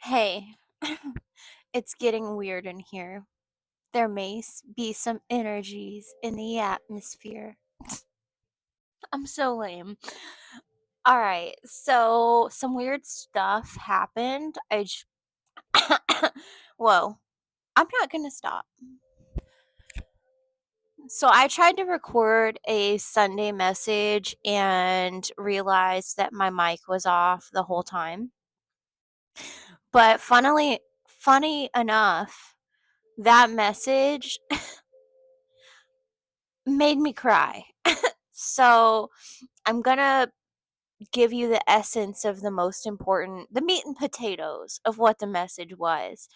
Hey, it's getting weird in here. There may be some energies in the atmosphere. I'm so lame. All right, so some weird stuff happened. Whoa, I'm not gonna stop. So I tried to record a Sunday message and realized that my mic was off the whole time. But funny enough, that message made me cry. So I'm gonna give you the essence of the meat and potatoes of what the message was.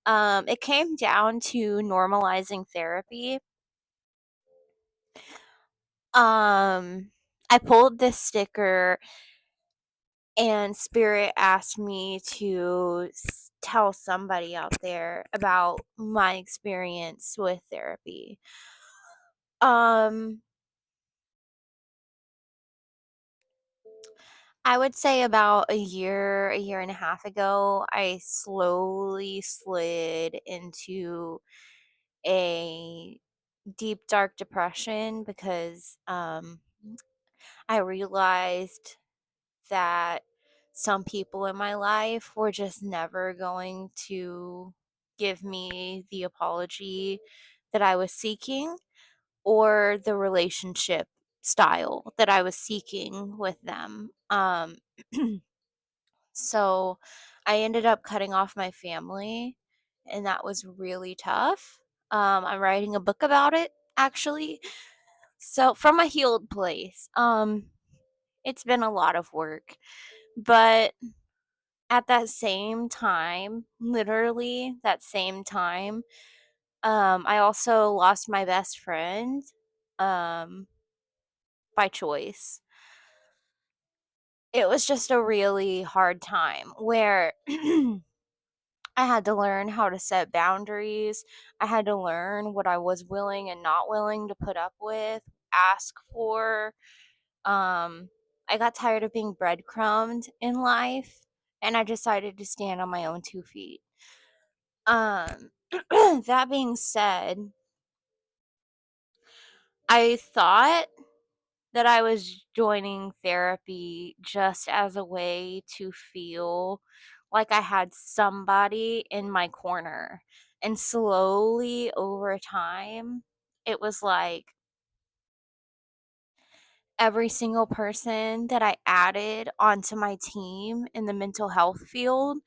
It came down to normalizing therapy. I pulled this sticker, and Spirit asked me to tell somebody out there about my experience with therapy. Um, I would say about a year and a half ago, I slowly slid into a deep, dark depression because I realized that some people in my life were just never going to give me the apology that I was seeking or the relationship style that I was seeking with them. So I ended up cutting off my family, and that was really tough. I'm writing a book about it, actually. So from a healed place. It's been a lot of work, but at that same time, literally that same time, I also lost my best friend, um, by choice. It was just a really hard time where I had to learn how to set boundaries. I had to learn what I was willing and not willing to put up with, ask for. Um, I got tired of being breadcrumbed in life, and I decided to stand on my own 2 feet. Um, that being said, I thought that I was joining therapy just as a way to feel like I had somebody in my corner. And slowly over time, it was like every single person that I added onto my team in the mental health field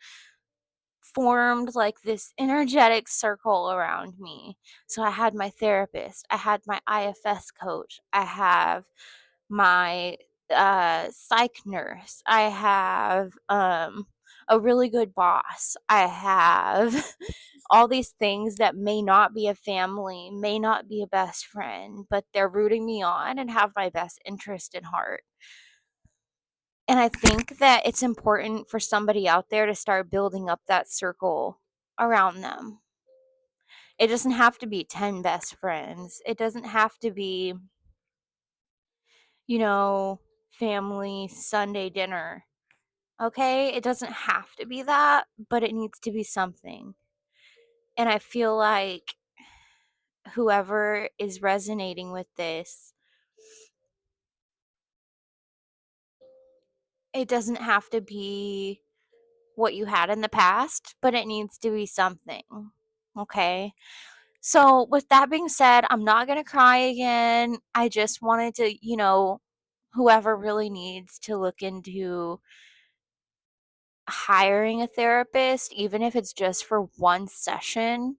formed like this energetic circle around me. So I had my therapist, I had my IFS coach, I have my psych nurse, I have a really good boss, I have all these things that may not be a family, may not be a best friend, but they're rooting me on and have my best interest in heart. And I think that it's important for somebody out there to start building up that circle around them. It doesn't have to be 10 best friends. It doesn't have to be, you know, family Sunday dinner. Okay? It doesn't have to be that, but it needs to be something. And I feel like whoever is resonating with this, it doesn't have to be what you had in the past, but it needs to be something. Okay? So, with that being said, I'm not going to cry again. I just wanted to, whoever really needs to look into hiring a therapist, even if it's just for one session,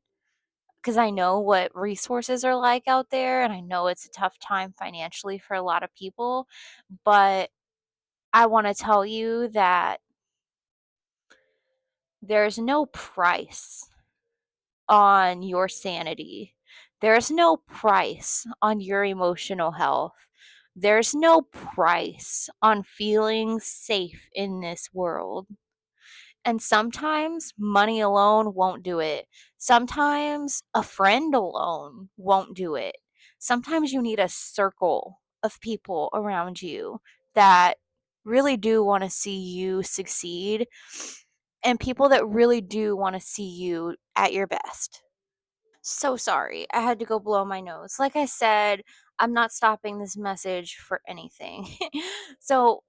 because I know what resources are like out there and I know it's a tough time financially for a lot of people. But I want to tell you that there's no price on your sanity. There's no price on your emotional health. There's no price on feeling safe in this world. And sometimes money alone won't do it. Sometimes a friend alone won't do it. Sometimes you need a circle of people around you that really do want to see you succeed and people that really do want to see you at your best. So sorry. I had to go blow my nose. Like I said, I'm not stopping this message for anything. So,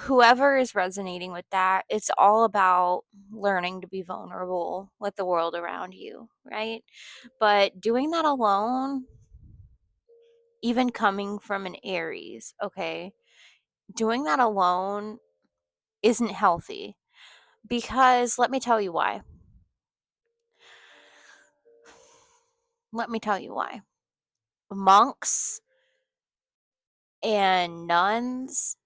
whoever is resonating with that, it's all about learning to be vulnerable with the world around you, right? But doing that alone, even coming from an Aries, okay, doing that alone isn't healthy because let me tell you why. Let me tell you why. Monks and nuns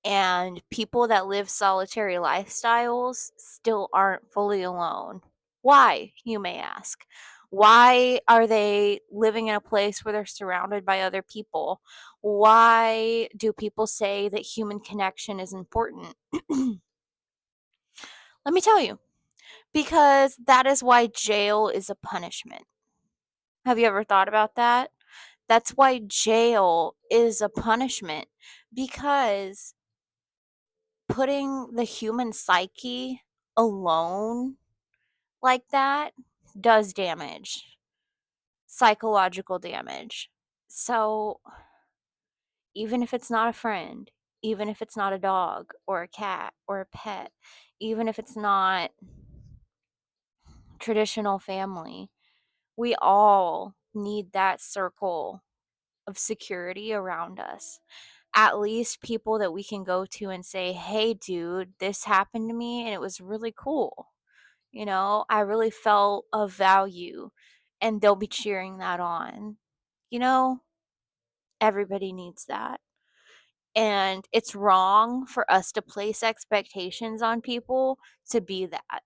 and people that live solitary lifestyles still aren't fully alone. Why, you may ask? Why are they living in a place where they're surrounded by other people? Why do people say that human connection is important? Let me tell you, because that is why jail is a punishment. Have you ever thought about that? That's why jail is a punishment because putting the human psyche alone like that does damage, psychological damage. So, even if it's not a friend, even if it's not a dog or a cat or a pet, even if it's not traditional family, we all need that circle of security around us. At least people that we can go to and say, hey, dude, this happened to me and it was really cool. You know, I really felt of value, and they'll be cheering that on. You know, everybody needs that. And it's wrong for us to place expectations on people to be that.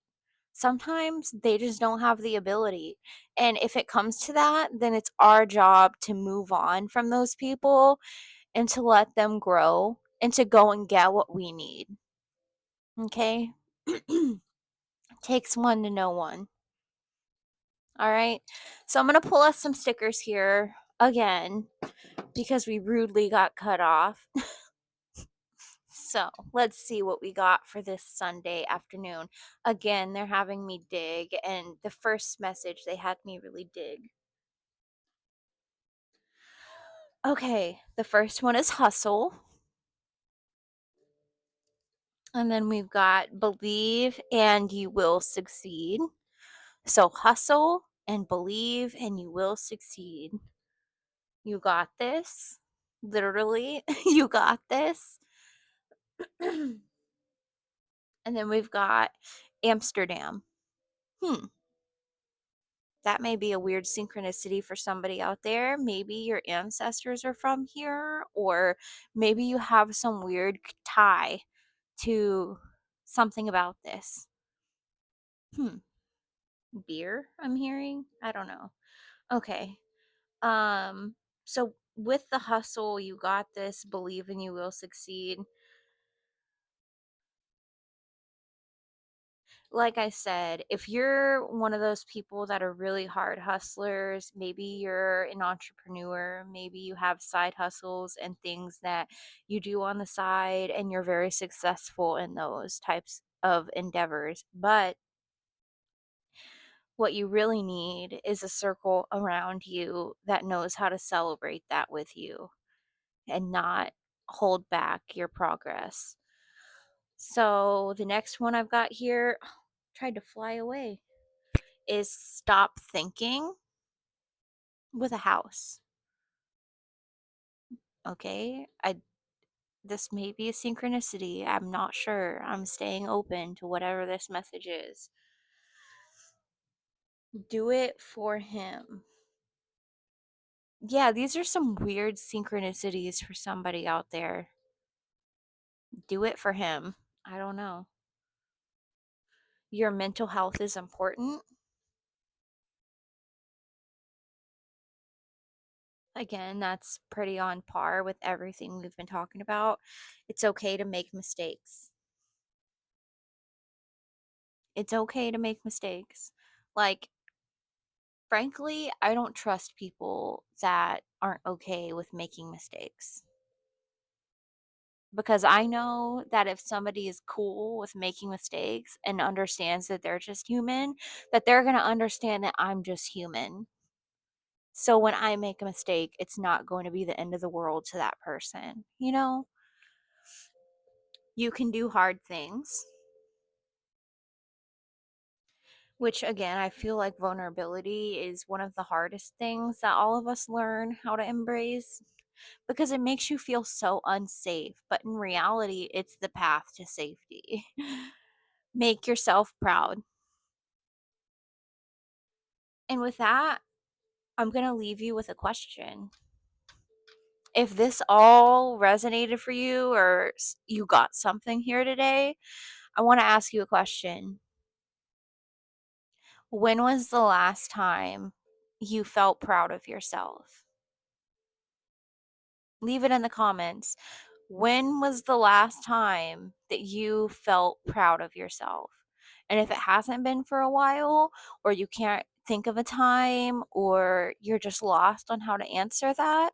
Sometimes they just don't have the ability. And if it comes to that, then it's our job to move on from those people and to let them grow and to go and get what we need. Okay? Takes one to know one. All right. So I'm going to pull us some stickers here again because we rudely got cut off. So let's see what we got for this Sunday afternoon. Again, they're having me dig, and the first message they had me really dig. Okay, the first one is hustle. And then we've got believe and you will succeed. So hustle and believe and you will succeed. You got this. Literally, you got this. And then we've got Amsterdam. Hmm. That may be a weird synchronicity for somebody out there. Maybe your ancestors are from here, or maybe you have some weird tie to something about this. Hmm. Beer, I'm hearing? I don't know. Okay. So with the hustle, you got this, believe and you will succeed. Like I said, if you're one of those people that are really hard hustlers, maybe you're an entrepreneur, maybe you have side hustles and things that you do on the side and you're very successful in those types of endeavors. But what you really need is a circle around you that knows how to celebrate that with you and not hold back your progress. So the next one I've got here, tried to fly away, is stop thinking with a house. Okay? This may be a synchronicity. I'm not sure. I'm staying open to whatever this message is. Do it for him. Yeah, these are some weird synchronicities for somebody out there. Do it for him. I don't know. Your mental health is important. Again, that's pretty on par with everything we've been talking about. It's okay to make mistakes. It's okay to make mistakes. Like, frankly, I don't trust people that aren't okay with making mistakes. because I know that if somebody is cool with making mistakes and understands that they're just human, that they're going to understand that I'm just human. So when I make a mistake, it's not going to be the end of the world to that person. You know, you can do hard things, which again, I feel like vulnerability is one of the hardest things that all of us learn how to embrace because it makes you feel so unsafe. But in reality, it's the path to safety. Make yourself proud. And with that, I'm going to leave you with a question. If this all resonated for you or you got something here today, I want to ask you a question. When was the last time you felt proud of yourself? Leave it in the comments. When was the last time that you felt proud of yourself? And if it hasn't been for a while, or you can't think of a time, or you're just lost on how to answer that,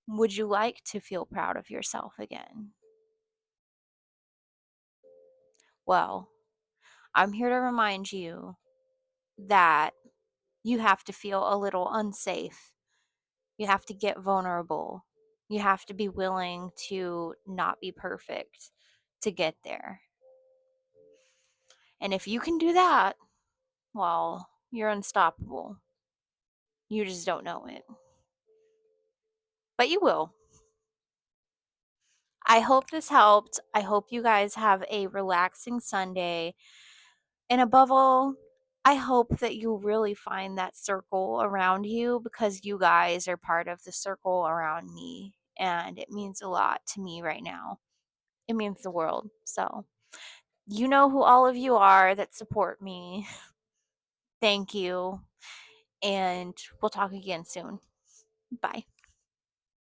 would you like to feel proud of yourself again? Well, I'm here to remind you that you have to feel a little unsafe. You have to get vulnerable. You have to be willing to not be perfect to get there. And if you can do that, well, you're unstoppable. You just don't know it. But you will. I hope this helped. I hope you guys have a relaxing Sunday. And above all, I hope that you really find that circle around you because you guys are part of the circle around me. And it means a lot to me right now. It means the world. So, you know who all of you are that support me. Thank you. And we'll talk again soon. Bye.